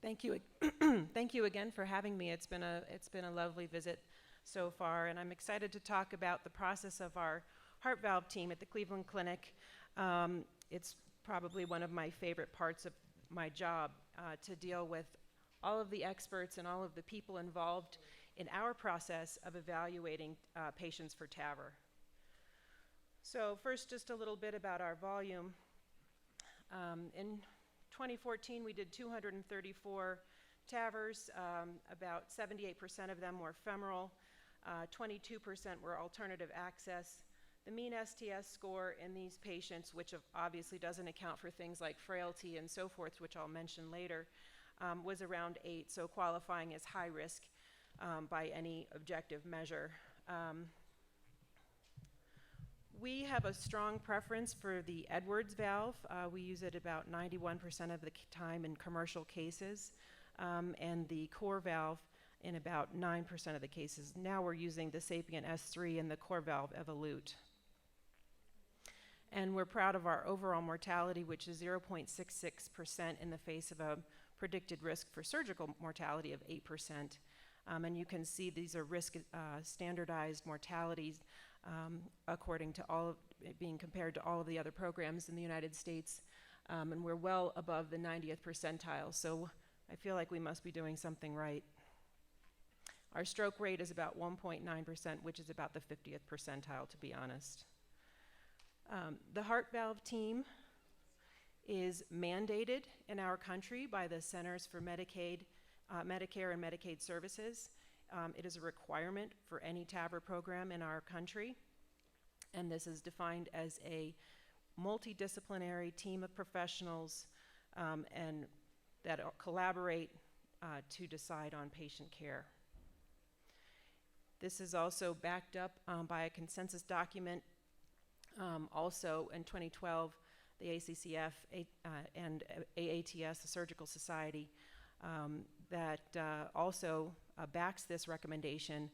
Thank you. Thank you again for having me. It's been a lovely visit so far, and I'm excited to talk about the process of our heart valve team at the Cleveland Clinic. It's probably one of my favorite parts of my job, to deal with all of the experts and all of the people involved in our process of evaluating patients for TAVR. So first, just a little bit about our volume. In 2014, we did 234 TAVRs. About 78% of them were femoral. 22% were alternative access. The mean STS score in these patients, which obviously doesn't account for things like frailty and so forth, which I'll mention later, was around 8, so qualifying as high risk by any objective measure. We have a strong preference for the Edwards valve. We use it about 91% of the time in commercial cases, and the core valve in about 9% of the cases. Now we're using the Sapien S3 and the core valve Evolute. And we're proud of our overall mortality, which is 0.66% in the face of a predicted risk for surgical mortality of 8%. And you can see these are risk standardized mortalities according to all of being compared to all of the other programs in the United States. And we're well above the 90th percentile. So I feel like we must be doing something right. Our stroke rate is about 1.9%, which is about the 50th percentile, to be honest. The heart valve team is mandated in our country by the Centers for Medicare and Medicaid Services. It is a requirement for any TAVR program in our country, and this is defined as a multidisciplinary team of professionals and that collaborate to decide on patient care. This is also backed up by a consensus document. Also in 2012, the ACCF and AATS, the Surgical Society, that also backs this recommendation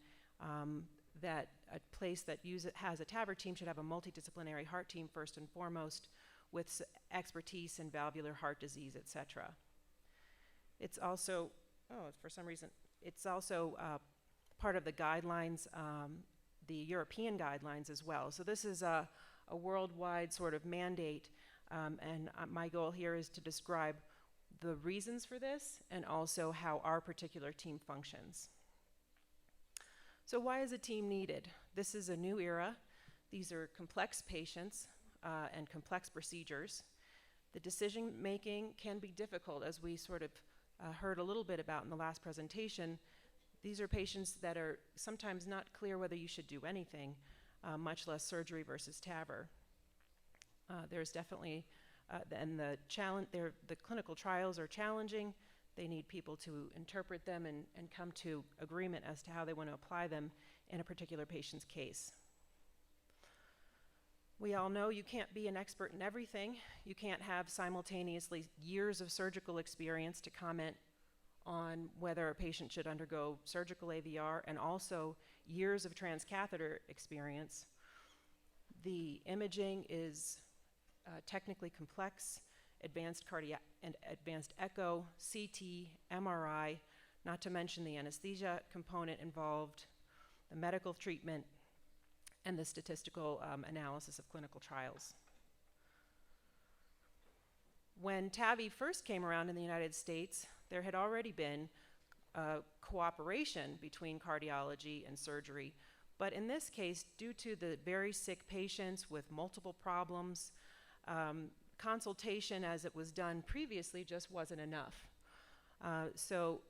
that a place that has a TAVR team should have a multidisciplinary heart team first and foremost, with expertise in valvular heart disease, etc. It's also, for some reason, it's also part of the guidelines, the European guidelines as well. So this is a worldwide sort of mandate, and my goal here is to describe the reasons for this and also how our particular team functions. So why is a team needed? This is a new era. These are complex patients and complex procedures. The decision making can be difficult, as we sort of heard a little bit about in the last presentation. These are patients that are sometimes not clear whether you should do anything, much less surgery versus TAVR. There's definitely, and the clinical trials are challenging. They need people to interpret them and come to agreement as to how they want to apply them in a particular patient's case. We all know you can't be an expert in everything. You can't have simultaneously years of surgical experience to comment on whether a patient should undergo surgical AVR and also years of transcatheter experience. The imaging is technically complex, advanced cardiac and advanced echo, CT, MRI, not to mention the anesthesia component involved, the medical treatment, and the statistical analysis of clinical trials. When TAVI first came around in the United States, there had already been cooperation between cardiology and surgery. But in this case, due to the very sick patients with multiple problems, consultation as it was done previously just wasn't enough. So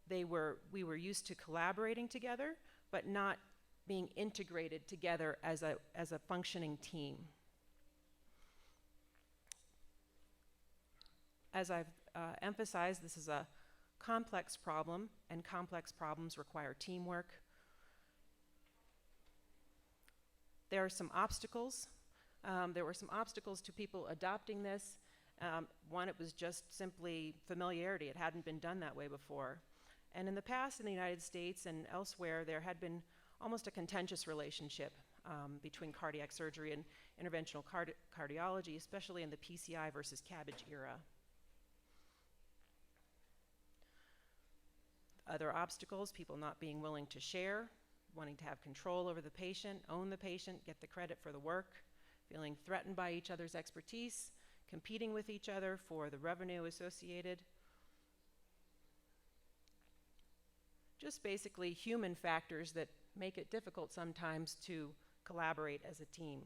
we were used to collaborating together, but not being integrated together as a functioning team. As I've emphasized, this is a complex problem, and complex problems require teamwork. There are some obstacles. There were some obstacles to people adopting this. One, it was just simply familiarity. It hadn't been done that way before. And in the past, in the United States and elsewhere, there had been almost a contentious relationship between cardiac surgery and interventional cardiology, especially in the PCI versus CABG era. Other obstacles, people not being willing to share, wanting to have control over the patient, own the patient, get the credit for the work, feeling threatened by each other's expertise, competing with each other for the revenue associated. Just basically human factors that make it difficult sometimes to collaborate as a team.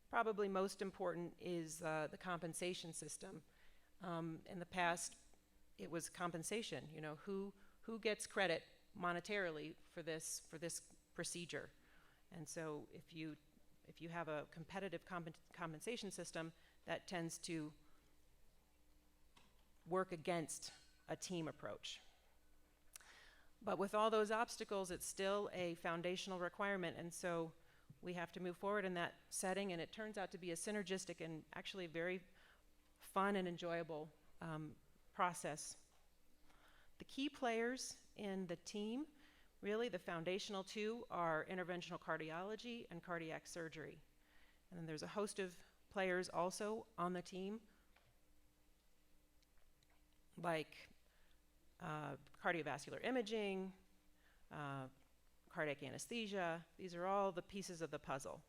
Probably most important is the compensation system. In the past, it was compensation. You know, who gets credit monetarily for this procedure? And so if you have a competitive compensation system, that tends to work against a team approach. But with all those obstacles, it's still a foundational requirement, and so we have to move forward in that setting, and it turns out to be a synergistic and actually very fun and enjoyable process. The key players in the team, really the foundational two, are interventional cardiology and cardiac surgery. And then there's a host of players also on the team, like cardiovascular imaging, cardiac anesthesia. These are all the pieces of the puzzle.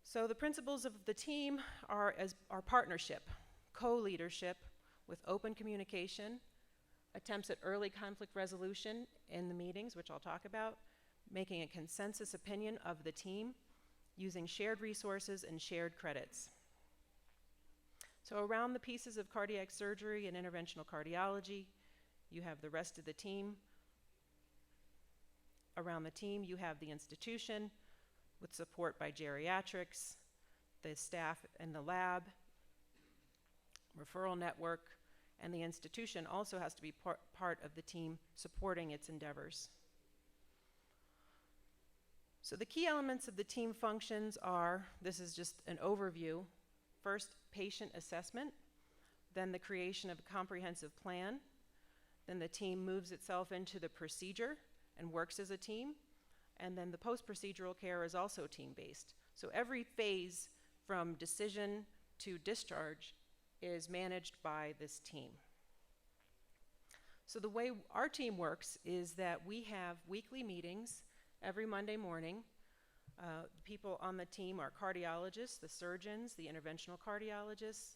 So the principles of the team are partnership, co-leadership with open communication, attempts at early conflict resolution in the meetings, which I'll talk about, making a consensus opinion of the team, using shared resources and shared credits. So around the pieces of cardiac surgery and interventional cardiology, you have the rest of the team. Around the team, you have the institution with support by geriatrics, the staff in the lab, referral network, and the institution also has to be part of the team supporting its endeavors. So the key elements of the team functions are, this is just an overview, first patient assessment, then the creation of a comprehensive plan, then the team moves itself into the procedure and works as a team, and then the post-procedural care is also team-based. So every phase from decision to discharge is managed by this team. So the way our team works is that we have weekly meetings every Monday morning. People on the team are cardiologists, the surgeons, the interventional cardiologists.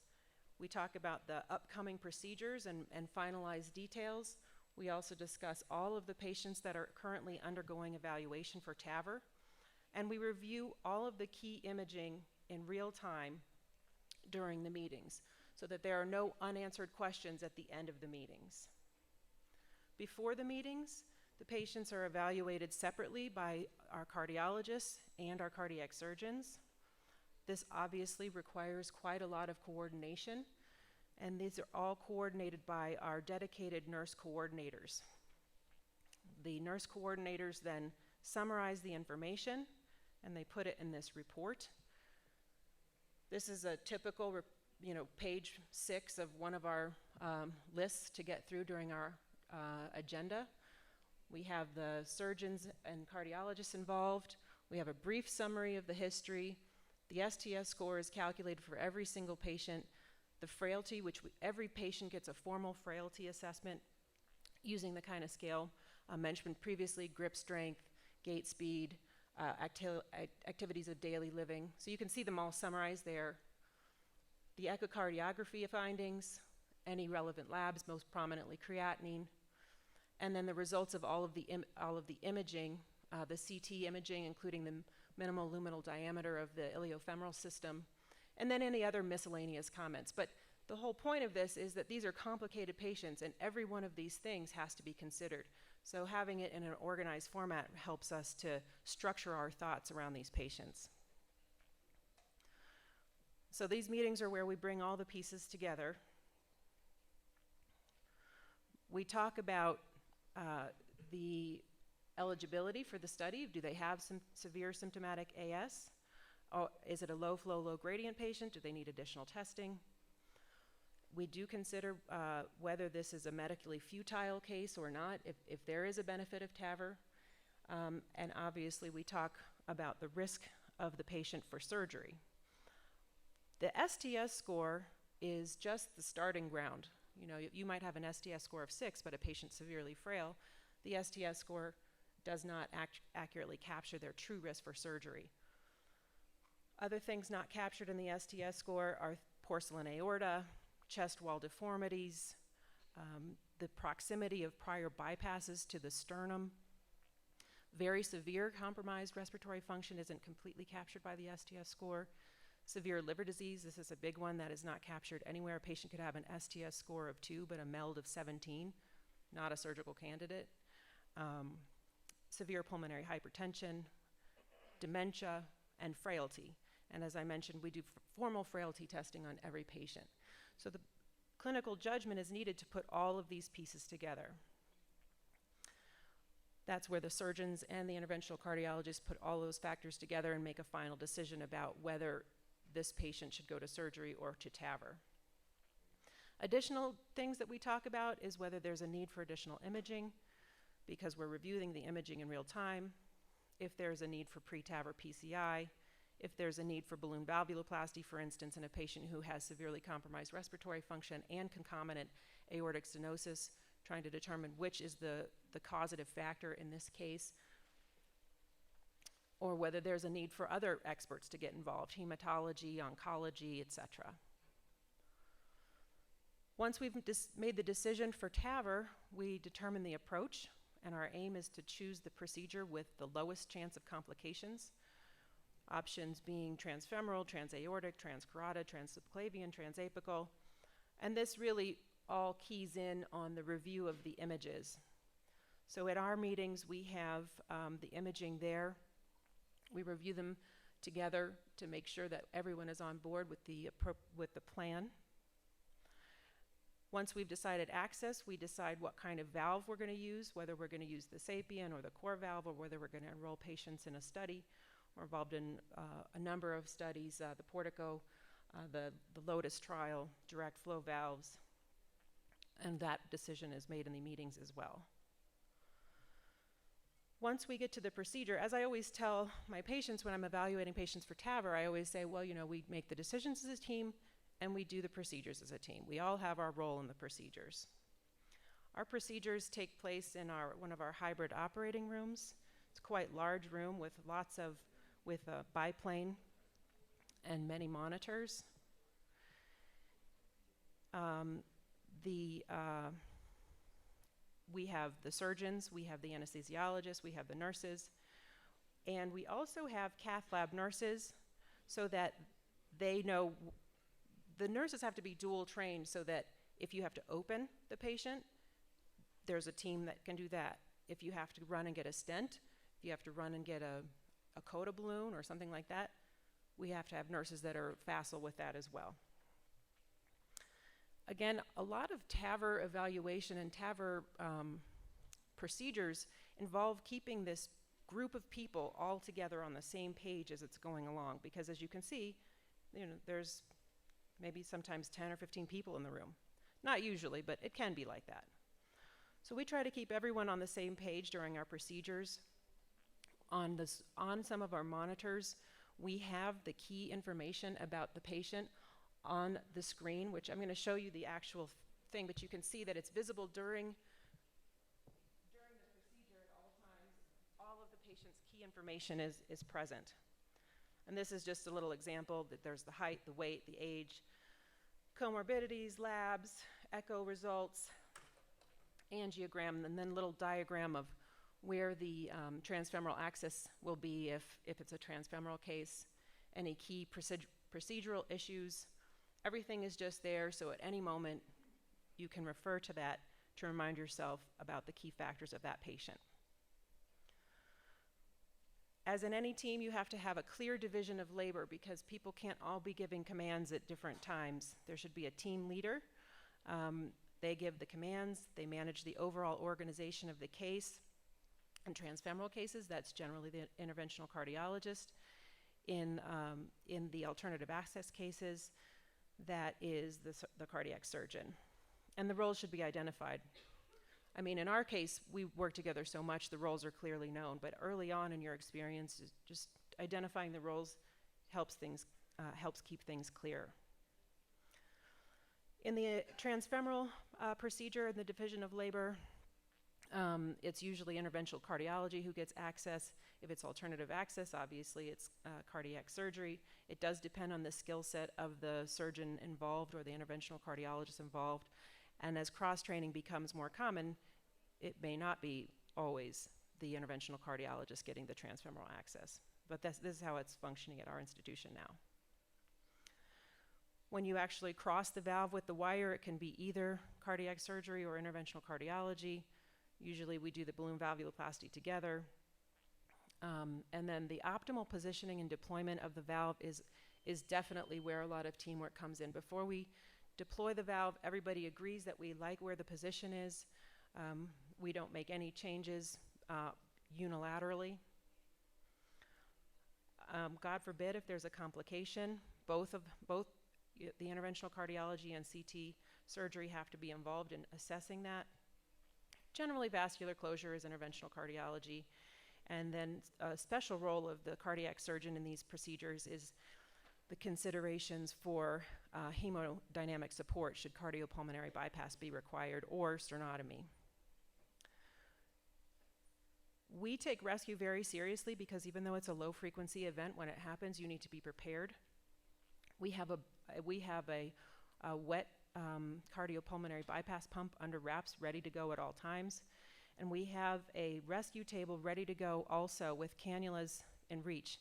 We talk about the upcoming procedures and finalize details. We also discuss all of the patients that are currently undergoing evaluation for TAVR. And we review all of the key imaging in real time during the meetings so that there are no unanswered questions at the end of the meetings. Before the meetings, the patients are evaluated separately by our cardiologists and our cardiac surgeons. This obviously requires quite a lot of coordination, and these are all coordinated by our dedicated nurse coordinators. The nurse coordinators then summarize the information, and they put it in this report. This is a typical, page 6 of one of our lists to get through during our agenda. We have the surgeons and cardiologists involved. We have a brief summary of the history. The STS score is calculated for every single patient. The frailty, every patient gets a formal frailty assessment using the kind of scale mentioned previously: grip strength, gait speed, activities of daily living. So you can see them all summarized there. The echocardiography findings, any relevant labs, most prominently creatinine, and then the results of all of the imaging, the CT imaging, including the minimal luminal diameter of the iliofemoral system, and then any other miscellaneous comments. But the whole point of this is that these are complicated patients, and every one of these things has to be considered. So having it in an organized format helps us to structure our thoughts around these patients. So these meetings are where we bring all the pieces together. We talk about the eligibility for the study. Do they have some severe symptomatic AS? Or is it a low flow, low gradient patient? Do they need additional testing? We do consider whether this is a medically futile case or not, if there is a benefit of TAVR. And obviously we talk about the risk of the patient for surgery. The STS score is just the starting ground. You know, you might have an STS score of 6, but a patient severely frail. The STS score does not accurately capture their true risk for surgery. Other things not captured in the STS score are porcelain aorta, chest wall deformities, the proximity of prior bypasses to the sternum. Very severe compromised respiratory function isn't completely captured by the STS score. Severe liver disease, this is a big one that is not captured anywhere. A patient could have an STS score of 2, but a MELD of 17, not a surgical candidate. Severe pulmonary hypertension, dementia, and frailty. And as I mentioned, we do formal frailty testing on every patient. So the clinical judgment is needed to put all of these pieces together. That's where the surgeons and the interventional cardiologists put all those factors together and make a final decision about whether this patient should go to surgery or to TAVR. Additional things that we talk about is whether there's a need for additional imaging, because we're reviewing the imaging in real time, if there's a need for pre-TAVR PCI, if there's a need for balloon valvuloplasty, for instance, in a patient who has severely compromised respiratory function and concomitant aortic stenosis, trying to determine which is the causative factor in this case, or whether there's a need for other experts to get involved, hematology, oncology, etc. Once we've made the decision for TAVR, we determine the approach, and our aim is to choose the procedure with the lowest chance of complications. Options being transfemoral, transaortic, transcarotid, transsubclavian, transapical, and this really all keys in on the review of the images. So at our meetings, we have the imaging there. We review them together to make sure that everyone is on board with the plan. Once we've decided access, we decide what kind of valve we're going to use, whether we're going to use the sapien or the core valve, or whether we're going to enroll patients in a study. We're involved in a number of studies, the Portico, the Lotus trial, direct flow valves, and that decision is made in the meetings as well. Once we get to the procedure, as I always tell my patients when I'm evaluating patients for TAVR, I always say, well, you know, we make the decisions as a team and we do the procedures as a team. We all have our role in the procedures. Our procedures take place in one of our hybrid operating rooms. It's a quite large room with a biplane and many monitors. We have the surgeons, we have the anesthesiologists, we have the nurses, and we also have cath lab nurses so that they know. The nurses have to be dual trained so that if you have to open the patient, there's a team that can do that. If you have to run and get a stent, if you have to run and get a coda balloon or something like that, we have to have nurses that are facile with that as well. Again, a lot of TAVR evaluation and TAVR procedures involve keeping this group of people all together on the same page as it's going along, because as you can see, you know, there's maybe sometimes 10 or 15 people in the room. Not usually, but it can be like that. So we try to keep everyone on the same page during our procedures. On some of our monitors, we have the key information about the patient on the screen, which I'm going to show you the actual thing, but you can see that it's visible during the procedure at all times. All of the patient's key information is present. And this is just a little example that there's the height, the weight, the age, comorbidities, labs, echo results, angiogram, and then a little diagram of where the transfemoral access will be if it's a transfemoral case, any key procedural issues. Everything is just there, so at any moment you can refer to that to remind yourself about the key factors of that patient. As in any team, you have to have a clear division of labor because people can't all be giving commands at different times. There should be a team leader. They give the commands, they manage the overall organization of the case. In transfemoral cases, that's generally the interventional cardiologist. In the alternative access cases, that is the cardiac surgeon. And the roles should be identified. I mean, in our case, we work together so much, the roles are clearly known, but early on in your experience, just identifying the roles helps keep things clear. In the transfemoral procedure in the division of labor, it's usually interventional cardiology who gets access. If it's alternative access, obviously it's cardiac surgery. It does depend on the skill set of the surgeon involved or the interventional cardiologist involved. And as cross-training becomes more common, it may not be always the interventional cardiologist getting the transfemoral access. But this is how it's functioning at our institution now. When you actually cross the valve with the wire, it can be either cardiac surgery or interventional cardiology. Usually we do the balloon valvuloplasty together. And then the optimal positioning and deployment of the valve is definitely where a lot of teamwork comes in. Before we deploy the valve, everybody agrees that we like where the position is. We don't make any changes unilaterally. God forbid if there's a complication, both the interventional cardiology and CT surgery have to be involved in assessing that. Generally, vascular closure is interventional cardiology. And then a special role of the cardiac surgeon in these procedures is the considerations for hemodynamic support should cardiopulmonary bypass be required or sternotomy. We take rescue very seriously because even though it's a low frequency event, when it happens, you need to be prepared. We have a wet cardiopulmonary bypass pump under wraps ready to go at all times. And we have a rescue table ready to go also with cannulas in reach,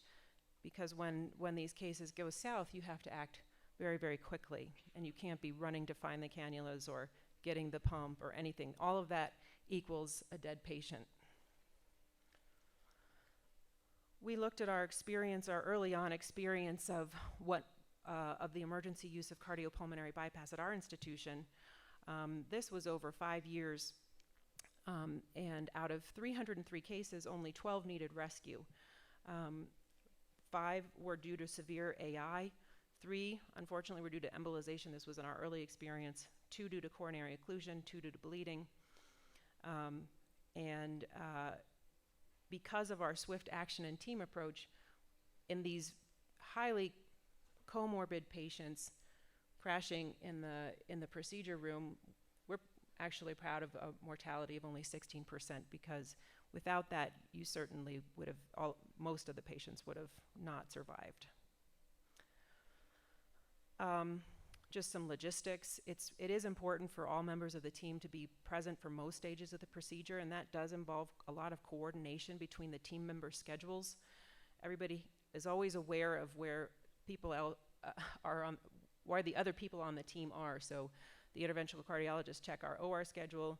because when these cases go south, you have to act very, very quickly, and you can't be running to find the cannulas or getting the pump or anything. All of that equals a dead patient. We looked at our experience, our early on experience of of the emergency use of cardiopulmonary bypass at our institution. This was over 5 years, and out of 303 cases, only 12 needed rescue. 5 were due to severe AI. 3, unfortunately, were due to embolization. This was in our early experience. 2 due to coronary occlusion, 2 due to bleeding. Because of our swift action and team approach, in these highly comorbid patients crashing in the procedure room, we're actually proud of a mortality of only 16%, because without that, you certainly would have, most of the patients would have not survived. Just some logistics. It is important for all members of the team to be present for most stages of the procedure, and that does involve a lot of coordination between the team member schedules. Everybody is always aware of where people where the other people on the team are. So the interventional cardiologists check our OR schedule.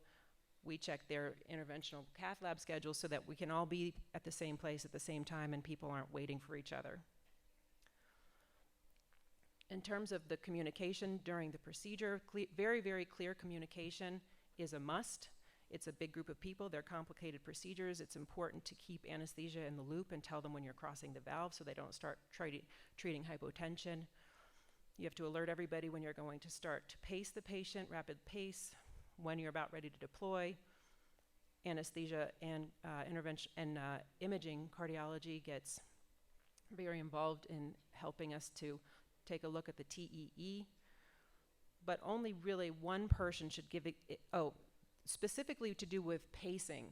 We check their interventional cath lab schedule so that we can all be at the same place at the same time and people aren't waiting for each other. In terms of the communication during the procedure, very, very clear communication is a must. It's a big group of people. They're complicated procedures. It's important to keep anesthesia in the loop and tell them when you're crossing the valve so they don't start treating hypotension. You have to alert everybody when you're going to start to pace the patient, rapid pace, when you're about ready to deploy. Anesthesia and intervention and imaging cardiology gets very involved in helping us to take a look at the TEE, but only really one person should give it, specifically to do with pacing,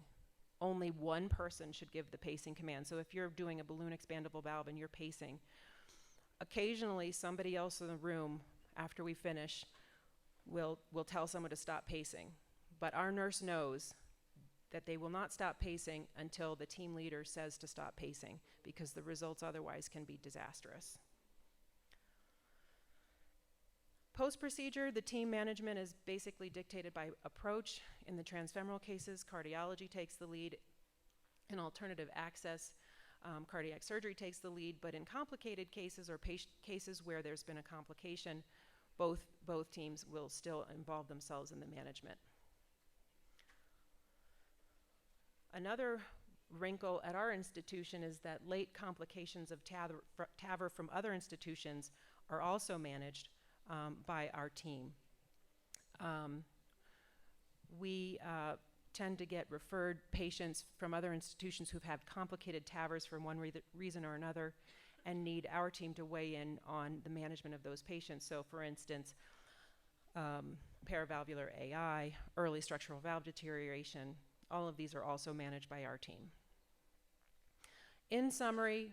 only one person should give the pacing command. So if you're doing a balloon expandable valve and you're pacing, occasionally somebody else in the room after we finish will tell someone to stop pacing. But our nurse knows that they will not stop pacing until the team leader says to stop pacing, because the results otherwise can be disastrous. Post-procedure, the team management is basically dictated by approach. In the transfemoral cases, cardiology takes the lead. In alternative access, cardiac surgery takes the lead. But in complicated cases or cases where there's been a complication, both teams will still involve themselves in the management. Another wrinkle at our institution is that late complications of TAVR from other institutions are also managed by our team. We tend to get referred patients from other institutions who've had complicated TAVRs for one reason or another and need our team to weigh in on the management of those patients. So for instance, paravalvular AI, early structural valve deterioration. All of these are also managed by our team. In summary,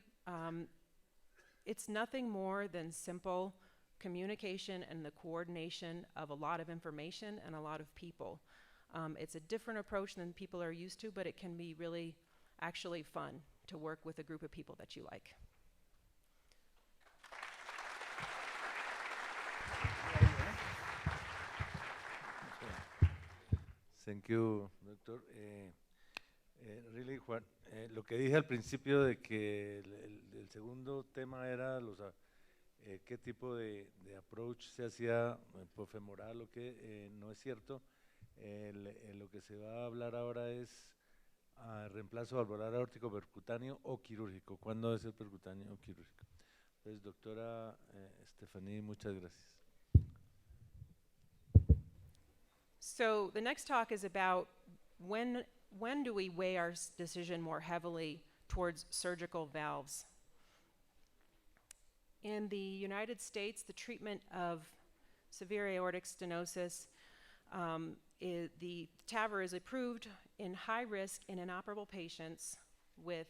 it's nothing more than simple communication and the coordination of a lot of information and a lot of people. It's a different approach than people are used to, but it can be really actually fun to work with a group of people that you like. Thank you, doctor. Really, Juan, lo que dije al principio de que el segundo tema era qué tipo de approach se hacía por femoral o qué, no es cierto. Lo que se va a hablar ahora es reemplazo valvular aórtico percutáneo o quirúrgico. ¿Cuándo debe ser percutáneo o quirúrgico? Entonces, doctora Stephanie, muchas gracias. So the next talk is about when do we weigh our decision more heavily towards surgical valves. In the United States, the treatment of severe aortic stenosis, the TAVR is approved in high risk and inoperable patients with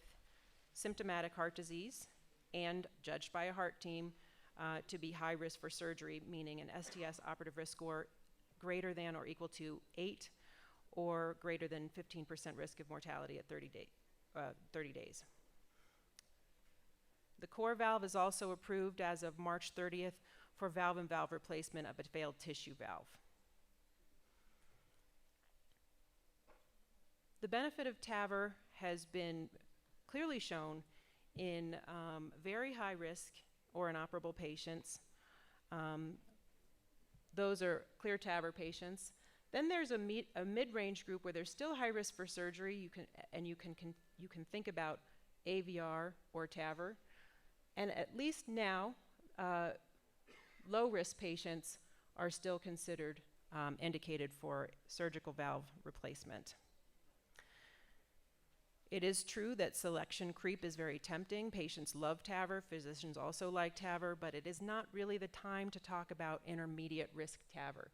symptomatic heart disease and judged by a heart team to be high risk for surgery, meaning an STS operative risk score greater than or equal to 8 or greater than 15% risk of mortality at 30 days. The core valve is also approved as of March 30th for valve-in-valve replacement of a failed tissue valve. The benefit of TAVR has been clearly shown in very high risk or inoperable patients. Those are clear TAVR patients. Then there's a mid-range group where there's still high risk for surgery. You can think about AVR or TAVR. And at least now, low-risk patients are still considered indicated for surgical valve replacement. It is true that selection creep is very tempting. Patients love TAVR, physicians also like TAVR, but it is not really the time to talk about intermediate risk TAVR.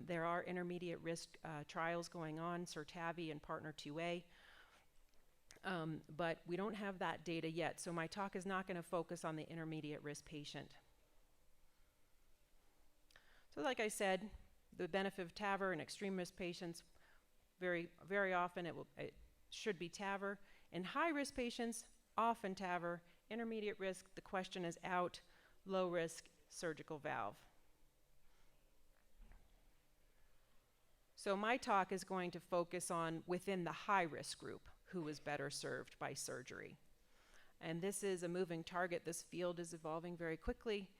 There are intermediate risk trials going on, SIR-TAVI and Partner 2A, but we don't have that data yet, so my talk is not going to focus on the intermediate risk patient. So like I said, the benefit of TAVR in extreme risk patients, very, very often it should be TAVR. In high-risk patients, often TAVR. Intermediate risk, the question is out. Low-risk, surgical valve. So my talk is going to focus on within the high-risk group who is better served by surgery. And this is a moving target. This field is evolving very quickly,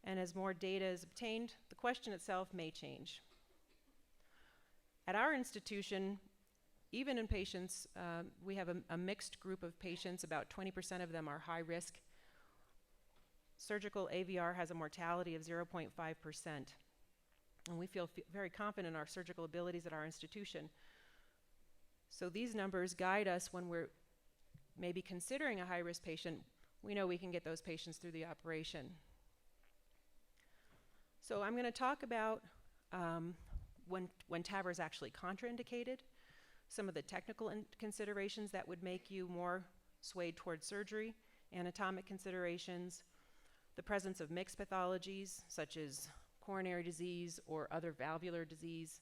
and as more data is obtained, the question itself may change. At our institution, even in patients, we have a mixed group of patients. About 20% of them are high risk. Surgical AVR has a mortality of 0.5%. And we feel very confident in our surgical abilities at our institution. So these numbers guide us when we're maybe considering a high risk patient. We know we can get those patients through the operation. So I'm going to talk about when TAVR is actually contraindicated, some of the technical considerations that would make you more swayed towards surgery, anatomic considerations, the presence of mixed pathologies such as coronary disease or other valvular disease,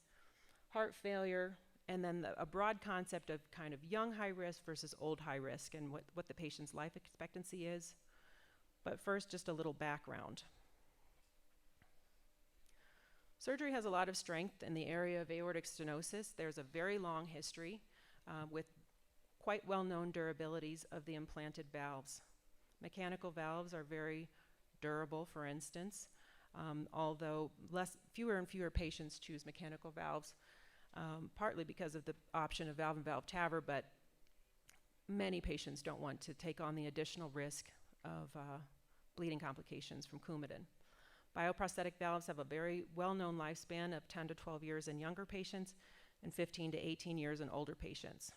heart failure, and then a broad concept of kind of young high risk versus old high risk and what the patient's life expectancy is. But first, just a little background. Surgery has a lot of strength in the area of aortic stenosis. There's a very long history with quite well-known durabilities of the implanted valves. Mechanical valves are very durable, for instance, although fewer and fewer patients choose mechanical valves, partly because of the option of valve-in-valve TAVR, but many patients don't want to take on the additional risk of bleeding complications from Coumadin. Bioprosthetic valves have a very well-known lifespan of 10 to 12 years in younger patients and 15 to 18 years in older patients.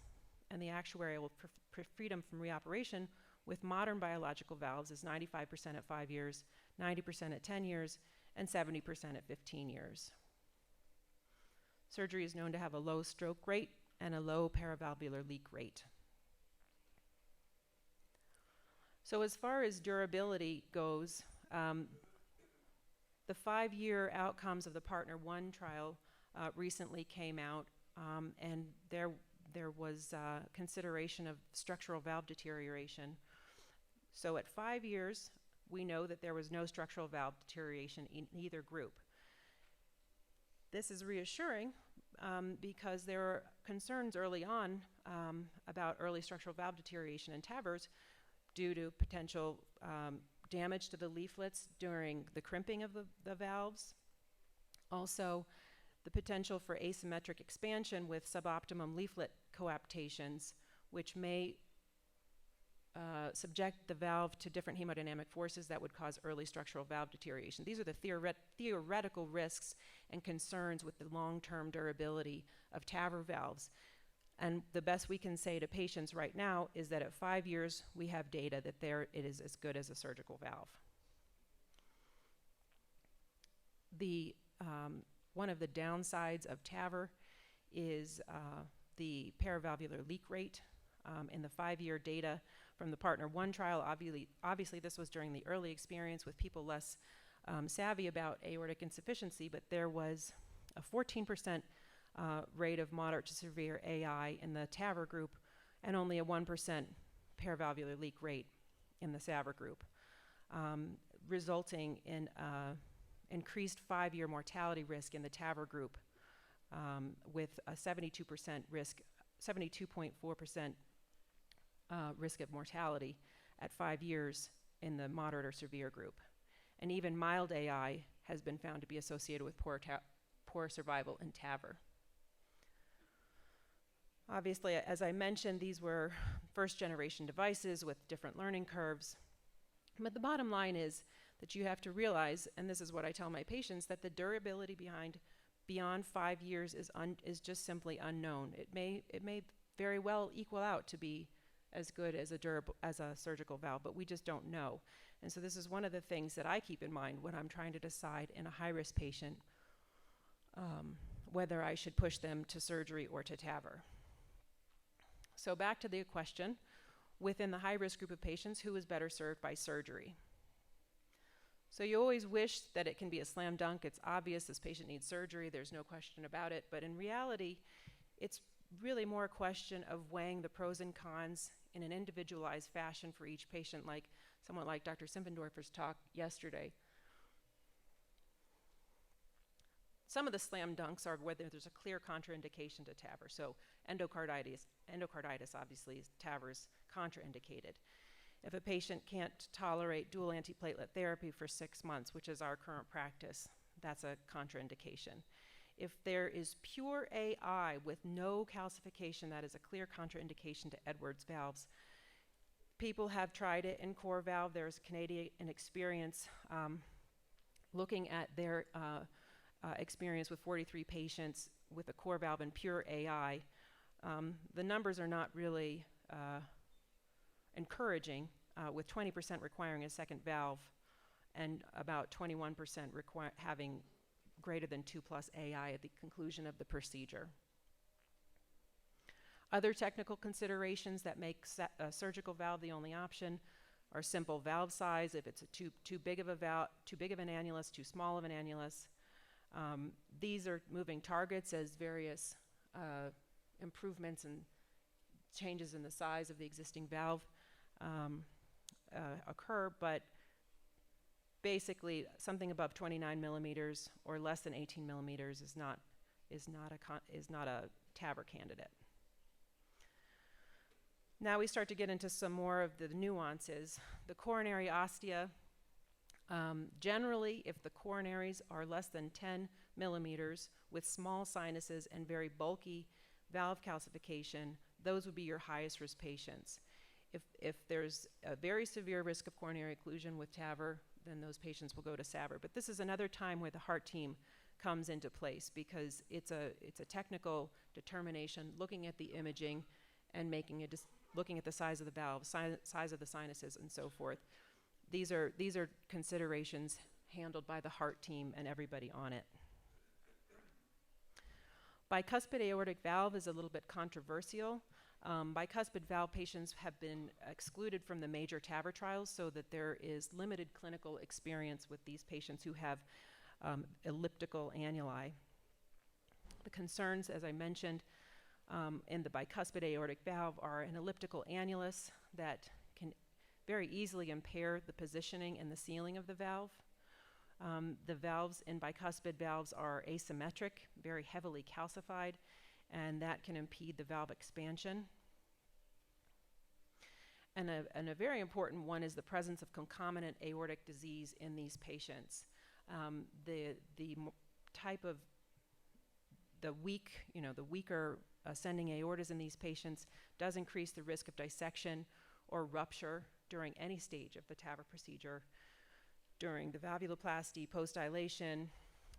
And the actuarial freedom from reoperation with modern biological valves is 95% at 5 years, 90% at 10 years, and 70% at 15 years. Surgery is known to have a low stroke rate and a low paravalvular leak rate. So as far as durability goes, the 5-year outcomes of the Partner 1 trial recently came out, and there was consideration of structural valve deterioration. So at 5 years, we know that there was no structural valve deterioration in either group. This is reassuring because there were concerns early on about early structural valve deterioration in TAVRs due to potential damage to the leaflets during the crimping of the valves. Also, the potential for asymmetric expansion with suboptimum leaflet coaptations, which may subject the valve to different hemodynamic forces that would cause early structural valve deterioration. These are the theoretical risks and concerns with the long-term durability of TAVR valves. And the best we can say to patients right now is that at 5 years, we have data that it is as good as a surgical valve. One of the downsides of TAVR is the paravalvular leak rate. In the 5-year data from the Partner 1 trial, obviously this was during the early experience with people less savvy about aortic insufficiency, but there was a 14% rate of moderate to severe AI in the TAVR group and only a 1% paravalvular leak rate in the SAVR group, resulting in increased 5-year mortality risk in the TAVR group with a 72% risk, 72.4% risk of mortality at 5 years in the moderate or severe group. And even mild AI has been found to be associated with poor survival in TAVR. Obviously, as I mentioned, these were first-generation devices with different learning curves. But the bottom line is that you have to realize, and this is what I tell my patients, that the durability beyond 5 years is just simply unknown. It may very well equal out to be as good as a surgical valve, but we just don't know. And so this is one of the things that I keep in mind when I'm trying to decide in a high-risk patient whether I should push them to surgery or to TAVR. So back to the question, within the high-risk group of patients, who is better served by surgery? So you always wish that it can be a slam dunk. It's obvious this patient needs surgery. There's no question about it. But in reality, it's really more a question of weighing the pros and cons in an individualized fashion for each patient, like someone like Dr. Simpendorfer's talk yesterday. Some of the slam dunks are whether there's a clear contraindication to TAVR. So endocarditis obviously, TAVR is contraindicated. If a patient can't tolerate dual antiplatelet therapy for 6 months, which is our current practice, that's a contraindication. If there is pure AI with no calcification, that is a clear contraindication to Edwards valves. People have tried it in core valve. There's Canadian experience looking at their experience with 43 patients with a core valve and pure AI. The numbers are not really encouraging, with 20% requiring a second valve and about 21% having greater than 2+ AI at the conclusion of the procedure. Other technical considerations that make a surgical valve the only option are simple valve size, if it's too big of an annulus, too small of an annulus. These are moving targets as various improvements and changes in the size of the existing valve occur, but basically something above 29 millimeters or less than 18 millimeters is not a TAVR candidate. Now we start to get into some more of the nuances. The coronary ostia, generally, if the coronaries are less than 10 millimeters with small sinuses and very bulky valve calcification, those would be your highest risk patients. If there's a very severe risk of coronary occlusion with TAVR, then those patients will go to SAVR. But this is another time where the heart team comes into place because it's a technical determination, looking at the imaging and looking at the size of the valve, size of the sinuses, and so forth. These are considerations handled by the heart team and everybody on it. Bicuspid aortic valve is a little bit controversial. Bicuspid valve patients have been excluded from the major TAVR trials so that there is limited clinical experience with these patients who have elliptical annuli. The concerns, as I mentioned, in the bicuspid aortic valve are an elliptical annulus that can very easily impair the positioning and the sealing of the valve. The valves in bicuspid valves are asymmetric, very heavily calcified, and that can impede the valve expansion. And a very important one is the presence of concomitant aortic disease in these patients. The type of the weaker ascending aortas in these patients does increase the risk of dissection or rupture during any stage of the TAVR procedure, during the valvuloplasty, post-dilation,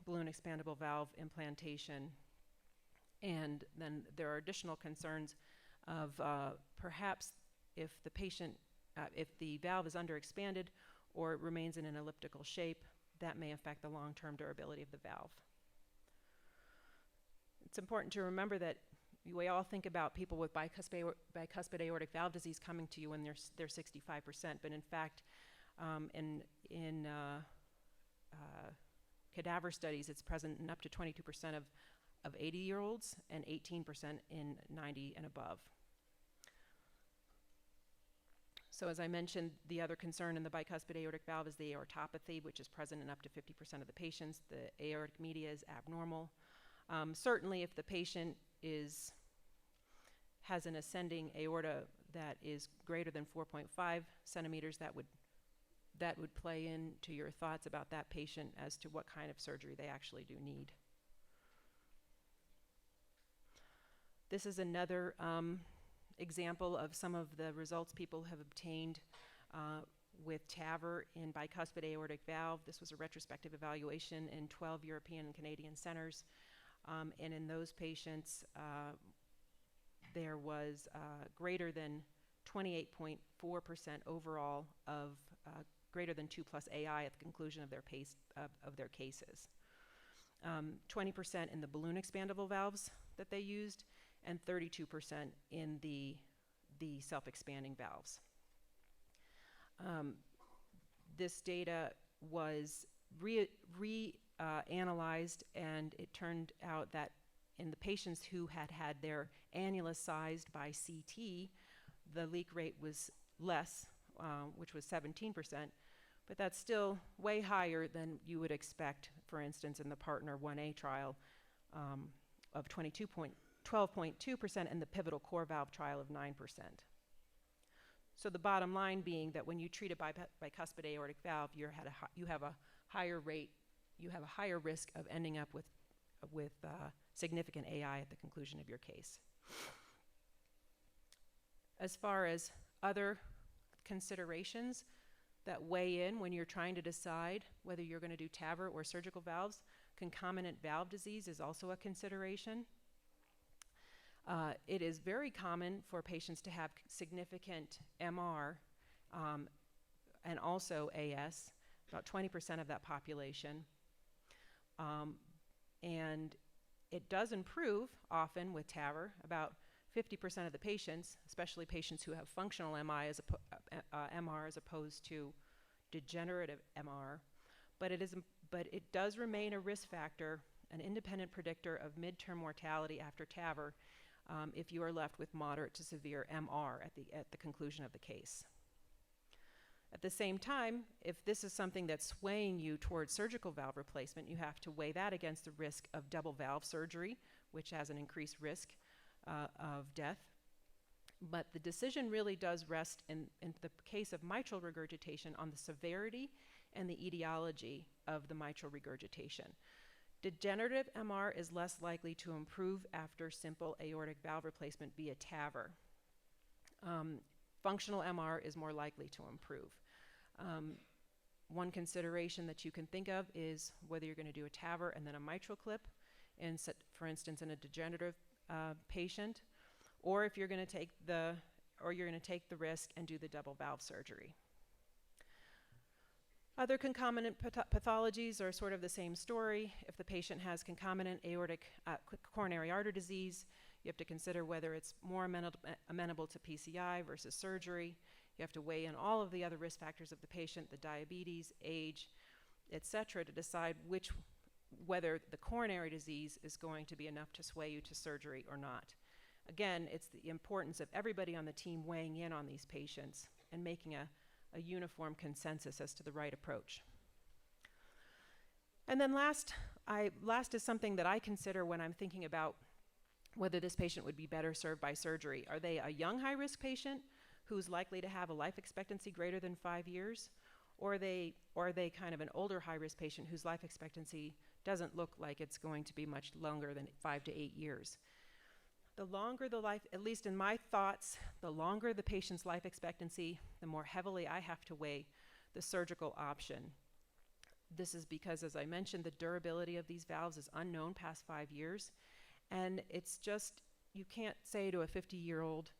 balloon expandable valve implantation. And then there are additional concerns of perhaps if the valve is underexpanded or it remains in an elliptical shape, that may affect the long-term durability of the valve. It's important to remember that we all think about people with bicuspid aortic valve disease coming to you when they're 65%, but in fact, in cadaver studies, it's present in up to 22% of 80-year-olds and 18% in 90 and above. So as I mentioned, the other concern in the bicuspid aortic valve is the aortopathy, which is present in up to 50% of the patients. The aortic media is abnormal. Certainly if the patient has an ascending aorta that is greater than 4.5 centimeters, that would play into your thoughts about that patient as to what kind of surgery they actually do need. This is another example of some of the results people have obtained with TAVR in bicuspid aortic valve. This was a retrospective evaluation in 12 European and Canadian centers. And in those patients, there was greater than 28.4% overall of greater than 2+ AI at the conclusion of their cases. 20% in the balloon expandable valves that they used, and 32% in the self-expanding valves. This data was analyzed, and it turned out that in the patients who had their annulus sized by CT, the leak rate was less, which was 17%, but that's still way higher than you would expect, for instance, in the PARTNER 1A trial of 12.2% and the pivotal core valve trial of 9%. So the bottom line being that when you treat a bicuspid aortic valve, you have a higher rate, you have a higher risk of ending up with significant AI at the conclusion of your case. As far as other considerations that weigh in when you're trying to decide whether you're going to do TAVR or surgical valves, concomitant valve disease is also a consideration. It is very common for patients to have significant MR and also AS, about 20% of that population. And it does improve often with TAVR. About 50% of the patients, especially patients who have functional MR as opposed to degenerative MR, but it does remain a risk factor, an independent predictor of midterm mortality after TAVR if you are left with moderate to severe MR at the conclusion of the case. At the same time, if this is something that's swaying you towards surgical valve replacement, you have to weigh that against the risk of double valve surgery, which has an increased risk of death. But the decision really does rest, in the case of mitral regurgitation, on the severity and the etiology of the mitral regurgitation. Degenerative MR is less likely to improve after simple aortic valve replacement via TAVR. Functional MR is more likely to improve. One consideration that you can think of is whether you're going to do a TAVR and then a mitral clip, for instance, in a degenerative patient, or if you're going to take the risk and do the double valve surgery. Other concomitant pathologies are sort of the same story. If the patient has concomitant aortic coronary artery disease, you have to consider whether it's more amenable to PCI versus surgery. You have to weigh in all of the other risk factors of the patient, the diabetes, age, etc., to decide whether the coronary disease is going to be enough to sway you to surgery or not. Again, it's the importance of everybody on the team weighing in on these patients and making a uniform consensus as to the right approach. And then last is something that I consider when I'm thinking about whether this patient would be better served by surgery. Are they a young high-risk patient who's likely to have a life expectancy greater than 5 years? Or are they kind of an older high-risk patient whose life expectancy doesn't look like it's going to be much longer than 5 to 8 years? The longer the life, at least in my thoughts, the longer the patient's life expectancy, the more heavily I have to weigh the surgical option. This is because, as I mentioned, the durability of these valves is unknown past 5 years. And it's just, you can't say to a 50-year-old,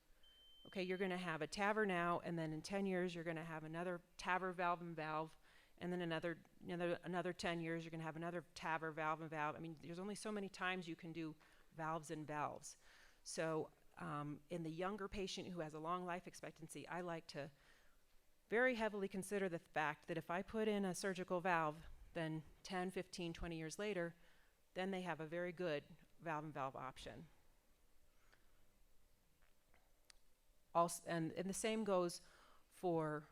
okay, you're going to have a TAVR now, and then in 10 years you're going to have another TAVR valve and valve, and then another 10 years you're going to have another TAVR valve and valve. I mean, there's only so many times you can do valves and valves. So in the younger patient who has a long life expectancy, I like to very heavily consider the fact that if I put in a surgical valve, then 10, 15, 20 years later, then they have a very good valve and valve option. Also, and the same goes for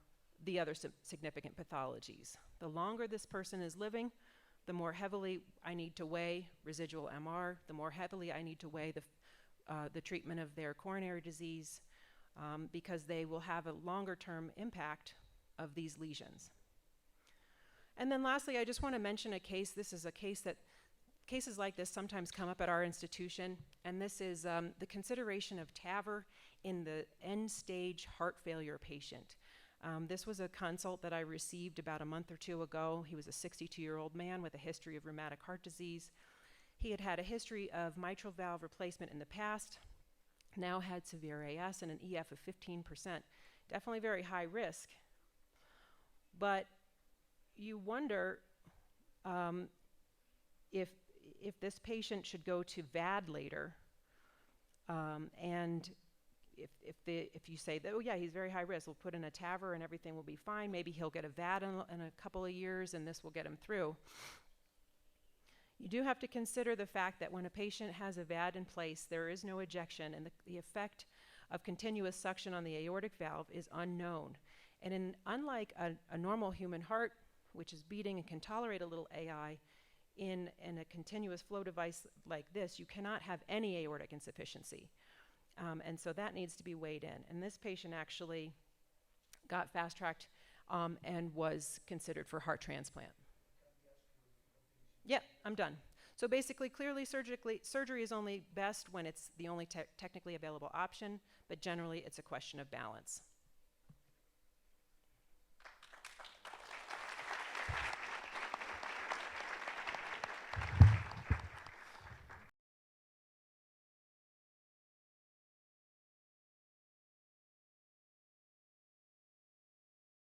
the other significant pathologies. The longer this person is living, the more heavily I need to weigh residual MR, the more heavily I need to weigh the treatment of their coronary disease, because they will have a longer-term impact of these lesions. And then lastly, I just want to mention a case. This is a case that cases like this sometimes come up at our institution, and this is the consideration of TAVR in the end-stage heart failure patient. This was a consult that I received about a month or two ago. He was a 62-year-old man with a history of rheumatic heart disease. He had had a history of mitral valve replacement in the past, now had severe AS and an EF of 15%. Definitely very high risk. But you wonder if this patient should go to VAD later, and if you say that, oh yeah, he's very high risk, we'll put in a TAVR and everything will be fine, maybe he'll get a VAD in a couple of years and this will get him through. You do have to consider the fact that when a patient has a VAD in place, there is no ejection, and the effect of continuous suction on the aortic valve is unknown. And unlike a normal human heart, which is beating and can tolerate a little AI, in a continuous flow device like this, you cannot have any aortic insufficiency. And so that needs to be weighed in. And this patient actually got fast-tracked and was considered for heart transplant. Yeah, I'm done. So basically, clearly, surgery is only best when it's the only technically available option, but generally it's a question of balance.